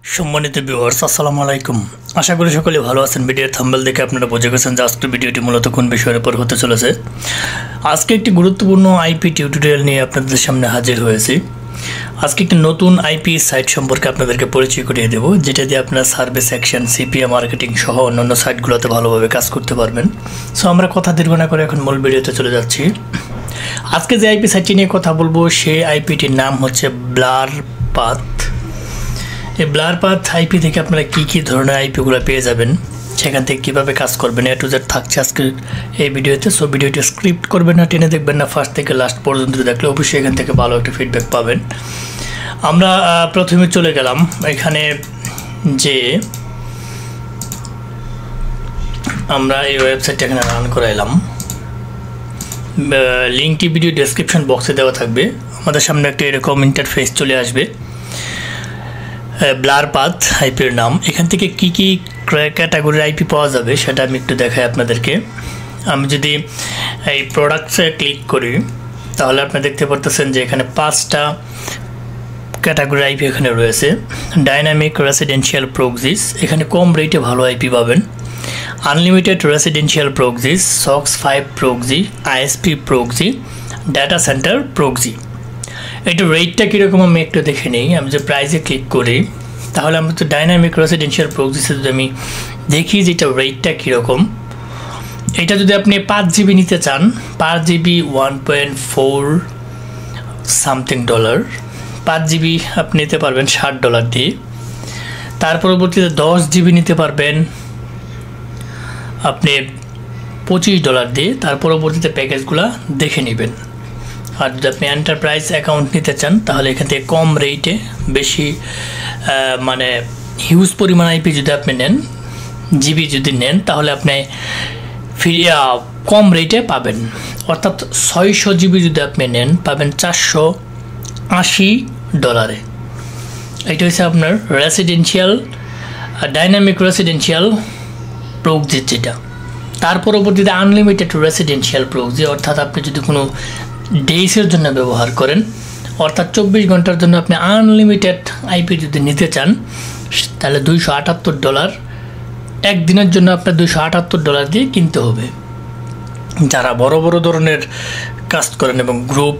সম্মানিত ভিউয়ার্স, আসসালামু আলাইকুম। আশা করি সকলে ভালো আছেন। ভিডিওর থাম্বনেল দেখে আপনারা বুঝে গেছেন যে আজকের ভিডিওটি মূলত কোন বিষয়ের উপর হতে চলেছে। আজকে একটি গুরুত্বপূর্ণ আইপি টিউটোরিয়াল নিয়ে আপনাদের সামনে হাজির হয়েছি। আজকে একটি নতুন আইপি সাইট সম্পর্কে আপনাদেরকে পরিচয় করিয়ে দেব, যেটা দিয়ে আপনারা সার্ভিস অ্যাকশন, সিপিএ মার্কেটিং সহ অন্যান্য সাইটগুলোতে ভালোভাবে কাজ করতে পারবেন। সো আমরা কথা দীর্ঘ না করে এখন মূল ভিডিওতে চলে যাচ্ছি। আজকে যে আইপি সাইটটি নিয়ে কথা বলবো সেই আইপিটির নাম হচ্ছে ব্লারপাথ। এই ব্লারপাথ আইপি থেকে আপনারা কী ধরনের আইপিগুলো পেয়ে যাবেন, সেখান থেকে কীভাবে কাজ করবেন, এ টু জেড থাকছে আজকের এই ভিডিওতে। সো ভিডিওটি স্ক্রিপ্ট করবেন না, টেনে দেখবেন না, ফার্স্ট থেকে লাস্ট পর্যন্ত দেখলে অবশ্যই এখান থেকে ভালো একটা ফিডব্যাক পাবেন। আমরা প্রথমে চলে গেলাম এখানে, যে আমরা এই ওয়েবসাইটটা এখানে রান করাইলাম। লিঙ্কটি ভিডিও ডেসক্রিপশন বক্সে দেওয়া থাকবে। আমাদের সামনে একটা এরকম ইন্টারফেস চলে আসবে। ব্লারপাথ আইপির নাম। এখান থেকে কী ক্যাটাগরির আইপি পাওয়া যাবে সেটা আমি একটু দেখাই আপনাদেরকে। আমি যদি এই প্রোডাক্টসে ক্লিক করি তাহলে আপনারা দেখতে পারতেছেন যে এখানে 5টা ক্যাটাগরির আইপি এখানে রয়েছে। ডাইনামিক রেসিডেন্সিয়াল প্রক্সিস, এখানে কম রেটে ভালো আইপি পাবেন। Unlimited residential proxies, socks 5 proxy, ISP proxy, data centre proxy. এটা রেটটা কীরকম আমি একটু দেখে নিই। আমি যে প্রাইসে ক্লিক করি তাহলে আমি তো ডাইনামিক রেসিডেন্সিয়াল প্রক্সিসে যদি আমি দেখি যে এটা রেটটা কীরকম, এটা যদি আপনি 5 জিবি নিতে চান, পার জিবি $1.4 সামথিং ডলার। 5 জিবি আপনি নিতে পারবেন $60 দিয়ে। তার পরবর্তীতে 10 জিবি নিতে পারবেন আপনি $25 দিয়ে। তার পরবর্তীতে প্যাকেজগুলো দেখে নেবেন। আর যদি আপনি এন্টারপ্রাইজ অ্যাকাউন্ট নিতে চান তাহলে এখান থেকে কম রেটে বেশি মানে হিউজ পরিমাণ আইপি যদি আপনি নেন, জিবি যদি নেন, তাহলে আপনি কম রেটে পাবেন। অর্থাৎ 600 জিবি যদি আপনি নেন পাবেন $480। এটা হচ্ছে আপনার রেসিডেন্সিয়াল ডাইনামিক রেসিডেন্সিয়াল প্রক্সি যেটা। তার পরবর্তীতে আনলিমিটেড রেসিডেন্সিয়াল প্রক্সি, অর্থাৎ আপনি যদি কোনো ডেইসের জন্য ব্যবহার করেন, অর্থাৎ 24 ঘন্টার জন্য আপনি আনলিমিটেড আইপি যদি নিতে চান তাহলে $278। একদিনের জন্য আপনার $278 দিয়ে কিনতে হবে। যারা বড় বড় ধরনের কাজ করেন এবং গ্রুপ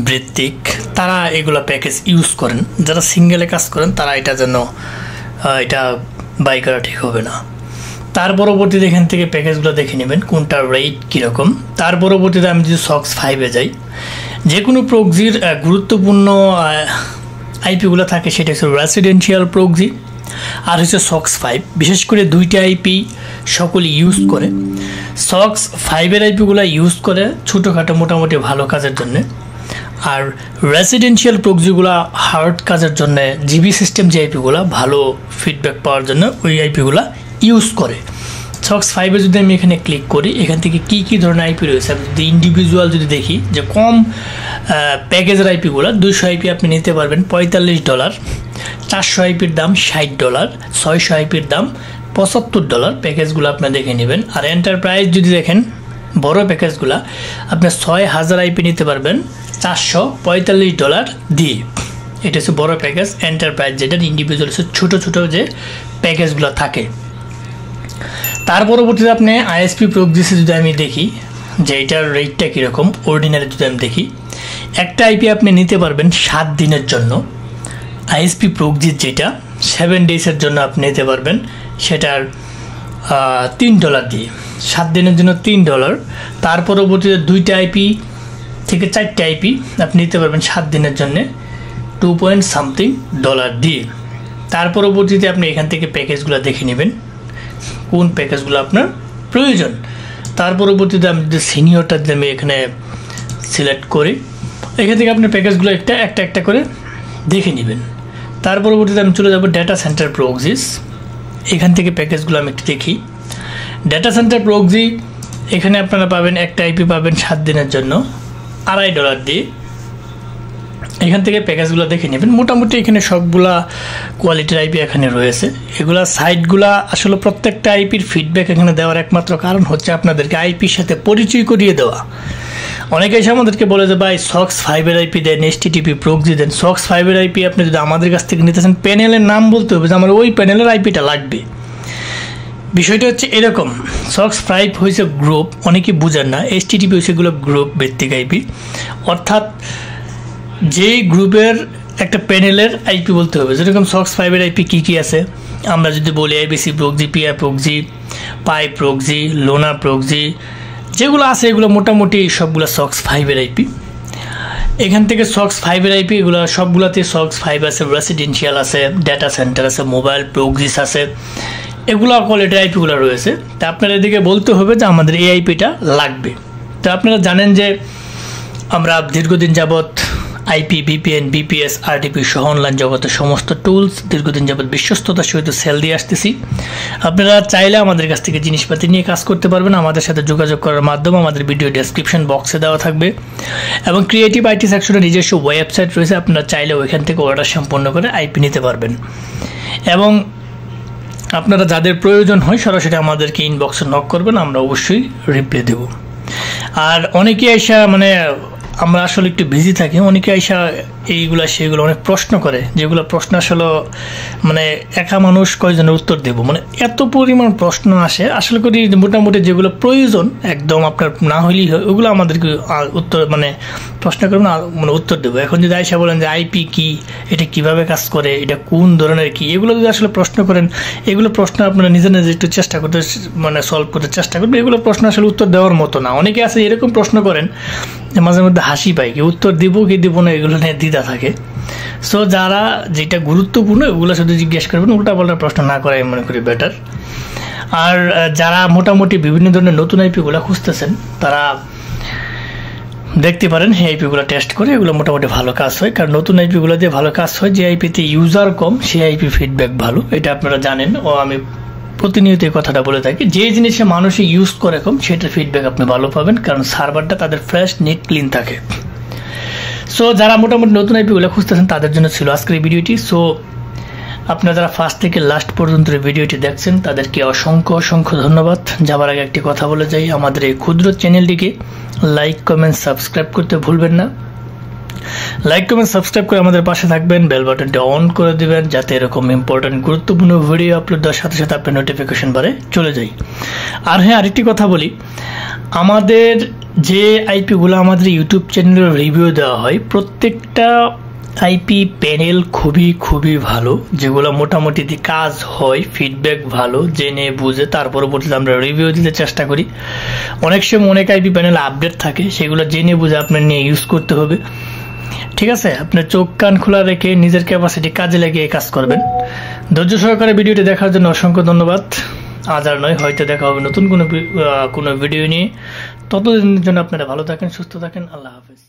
ভিত্তিক তারা এগুলো প্যাকেজ ইউজ করেন। যারা সিঙ্গেলে কাজ করেন তারা এটা যেন এটা বাই করা ঠিক হবে না। তার পরবর্তীতে এখান থেকে প্যাকেজগুলো দেখে নেবেন কোনটার রেট কীরকম। তার পরবর্তীতে আমি যদি সক্স 5-এ যাই, যে কোনো প্রক্সির গুরুত্বপূর্ণ আইপিগুলো থাকে সেটা হচ্ছে রেসিডেন্সিয়াল প্রক্সি আর হচ্ছে সক্স 5। বিশেষ করে দুইটা আইপি সকলে ইউজ করে। সক্স 5-এর আইপিগুলো ইউজ করে ছোটোখাটো মোটামুটি ভালো কাজের জন্যে, আর রেসিডেন্সিয়াল প্রক্সিগুলো হার্ড কাজের জন্য, জিবি সিস্টেম যে আইপিগুলো ভালো ফিডব্যাক পাওয়ার জন্য ওই আইপিগুলো ইউজ করে। সক্স 5-এ যদি আমি এখানে ক্লিক করি, এখান থেকে কী ধরনের আইপি রয়েছে আমি যদি ইন্ডিভিজুয়াল যদি দেখি, যে কম প্যাকেজের আইপিগুলো 200 আইপি আপনি নিতে পারবেন $45, 400 আইপির দাম $60, 600 আইপির দাম $75। প্যাকেজগুলো আপনার দেখে নেবেন। আর এন্টারপ্রাইজ যদি দেখেন বড় প্যাকেজগুলো আপনার 6000 আইপি নিতে পারবেন $445 দিয়ে। এটা হচ্ছে বড় প্যাকেজ এন্টারপ্রাইজ, যেটা ইন্ডিভিজুয়াল হচ্ছে ছোটো যে প্যাকেজগুলো থাকে। তার পরবর্তীতে আপনি আইএসপি প্রক্সিসে যদি আমি দেখি যে এটার রেটটা কীরকম, অর্ডিনারি যদি আমি দেখি, একটা আইপি আপনি নিতে পারবেন 7 দিনের জন্য। আইএসপি প্রক্সিস যেটা 7 ডেজের জন্য আপনি নিতে পারবেন সেটার $3 দিয়ে, 7 দিনের জন্য $3। তার পরবর্তীতে 2টা আইপি থেকে 4টে আইপি আপনি নিতে পারবেন 7 দিনের জন্যে $2 সামথিং দিয়ে। তার পরবর্তীতে আপনি এখান থেকে প্যাকেজগুলো দেখে নেবেন কোন প্যাকেজগুলো আপনার প্রয়োজন। তার পরবর্তীতে আমি যদি সিনিয়রটা যদি আমি এখানে সিলেক্ট করি, এখান থেকে আপনি প্যাকেজগুলো একটা করে দেখে নেবেন। তার পরবর্তীতে আমি চলে যাব ডাটা সেন্টার প্রক্সিস। এখান থেকে প্যাকেজগুলো আমি একটু দেখি। ডাটা সেন্টার প্রক্সি এখানে আপনারা পাবেন একটা আইপি পাবেন 7 দিনের জন্য $2.5 দিয়ে। এখান থেকে প্যাকেজগুলো দেখে নেবেন। মোটামুটি এখানে সবগুলা কোয়ালিটির আইপি এখানে রয়েছে। এগুলা সাইটগুলা আসলে প্রত্যেকটা আইপির ফিডব্যাক এখানে দেওয়ার একমাত্র কারণ হচ্ছে আপনাদেরকে আইপির সাথে পরিচয় করিয়ে দেওয়া। অনেকে এসে আমাদেরকে বলে যে ভাই সক্স 5 এর আইপি দেন, HTTP প্রক্সি দেন। সক্স 5 এর আইপি আপনি যদি আমাদের কাছ থেকে নিতেছেন, প্যানেলের নাম বলতে হবে যে আমার ওই প্যানেলের আইপিটা লাগবে। বিষয়টা হচ্ছে এরকম, সক্স 5 হয়েছে গ্রুপ, অনেকে বুঝেন না। HTTP হয়েছে এগুলো গ্রুপ ভিত্তিক আইপি, অর্থাৎ যেই গ্রুপের একটা প্যানেলের আইপি বলতে হবে। যেরকম সক্স 5 এর আইপি কী কী আছে আমরা যদি বলি, IBC প্রক্সি, পিআই প্রক্সি, পাই প্রক্সি, লোনা প্রক্সি, যেগুলো আছে এগুলো মোটামুটি সবগুলো সক্স 5 এর আইপি। এখান থেকে সক্স 5 এর আইপি এগুলো সবগুলোতে সক্স 5 আছে, রেসিডেন্সিয়াল আছে, ডেটা সেন্টার আছে, মোবাইল প্রক্সিস আছে, এগুলো কোয়ালিটির আইপিগুলো রয়েছে। তা আপনার এদিকে বলতে হবে যে আমাদের এই আইপিটা লাগবে। তো আপনারা জানেন যে আমরা দীর্ঘদিন যাবৎ আইপি, VPN, BPS, RDP সহ অনলাইন জগতের সমস্ত টুলস দীর্ঘদিন যাবৎ বিশ্বস্ততার সহিত সেল দিয়ে আসতেছি। আপনারা চাইলে আমাদের কাছ থেকে জিনিসপাতি নিয়ে কাজ করতে পারবেন। আমাদের সাথে যোগাযোগ করার মাধ্যমে আমাদের ভিডিও ডেসক্রিপশন বক্সে দেওয়া থাকবে এবং ক্রিয়েটিভ আইটি সেকশনে নিজস্ব ওয়েবসাইট রয়েছে, আপনারা চাইলে ওইখান থেকে অর্ডার সম্পন্ন করে আইপি নিতে পারবেন। এবং আপনারা যাদের প্রয়োজন হয় সরাসরি আমাদেরকে ইনবক্সে নক করবেন, আমরা অবশ্যই রিপ্লাই দেব। আর অনেকে আইসা মানে আমরা আসলে একটু বিজি থাকি, অনেকে আইসা এইগুলা সেগুলো অনেক প্রশ্ন করে, যেগুলো প্রশ্ন আসলে মানে একা মানুষ কয়জনের উত্তর দেব, মানে এত পরিমাণ প্রশ্ন আসে। আসলে করি মোটামুটি যেগুলো প্রয়োজন একদম আপনার না হইলেই হয় ওগুলো আমাদেরকে উত্তর মানে প্রশ্ন করবেন, মানে উত্তর দেবো। এখন যদি আইসা বলেন যে আইপি কি, এটা কিভাবে কাজ করে, এটা কোন ধরনের কি, এগুলো যদি আসলে প্রশ্ন করেন, এগুলো প্রশ্ন আপনারা নিজে নিজে একটু চেষ্টা করতে মানে সলভ করতে চেষ্টা করবেন। এগুলো প্রশ্ন আসলে উত্তর দেওয়ার মতো না। অনেকে আছে এরকম প্রশ্ন করেন যে মাঝে মধ্যে হাসি পাই, কি উত্তর দিব কি দিব না এগুলো নিয়ে দ্বিধা থাকে। সো যারা যেটা গুরুত্বপূর্ণ ওগুলো শুধু জিজ্ঞেস করবেন, উল্টাপাল্টা প্রশ্ন না করাই মনে করি বেটার। আর যারা মোটামুটি বিভিন্ন ধরনের নতুন আইপিগুলো খুঁজতেছেন তারা দেখতে পারেন এই আইপিগুলো টেস্ট করে, এগুলো মোটামুটি ভালো কাজ হয়। কারণ নতুন আইপিগুলো দিয়ে ভালো কাজ হয়, যে আইপিতে ইউজার কম সেই আইপি ফিডব্যাক ভালো, এটা আপনারা জানেন। ও আমি প্রতিনিয়ত এই কথাটা বলে থাকি, যে জিনিসে মানুষ ইউজ করে কম সেটার ফিডব্যাক আপনি ভালো পাবেন, কারণ সার্ভারটা তাদের ফ্রেশ, নিট, ক্লিন থাকে। সো যারা মোটামুটি নতুন আইপিগুলো খুঁজতেছেন তাদের জন্য ছিল আজকের এই ভিডিওটি। সো আপনারা যারা ফার্স্ট থেকে লাস্ট পর্যন্ত ভিডিওটি দেখছেন তাদেরকে অসংখ্য অসংখ্য ধন্যবাদ। যাবার আগে একটি কথা বলে যাই, আমাদের এই ক্ষুদ্র চ্যানেলটিকে লাইক, কমেন্ট, সাবস্ক্রাইব করতে ভুলবেন না। লাইক, কমেন্ট, সাবস্ক্রাইব করে আমাদের পাশে থাকবেন, বেল বাটনটি অন করে দিবেন যাতে এরকম ইম্পর্টেন্ট গুরুত্বপূর্ণ ভিডিও আপলোড দেওয়ার সাথে সাথে আপনার নোটিফিকেশন বারে চলে যায়। আর হ্যাঁ, আরেকটি কথা বলি, আমাদের যে আইপিগুলো আমাদের ইউটিউব চ্যানেলে রিভিউ দেওয়া হয় প্রত্যেকটা আইপি প্যানেল খুবই খুবই ভালো, যেগুলো মোটামুটি কাজ হয়, ফিডব্যাক ভালো, জেনে বুঝে তার পরবর্তীতে আমরা রিভিউ দিতে চেষ্টা করি। অনেক সময় অনেক আইপি প্যানেল আপডেট থাকে, সেগুলো জেনে বুঝে আপনার নিয়ে ইউজ করতে হবে। ঠিক আছে, আপনার চোখ কান খোলা রেখে নিজের ক্যাপাসিটি কাজে লাগিয়ে কাজ করবেন। ধৈর্য সহকারে ভিডিওটি দেখার জন্য অসংখ্য ধন্যবাদ। আজ আর নয়, হয়তো দেখা হবে নতুন কোনো ভিডিও নিয়ে। ততদিনের জন্য আপনারা ভালো থাকেন, সুস্থ থাকেন। আল্লাহ হাফেজ।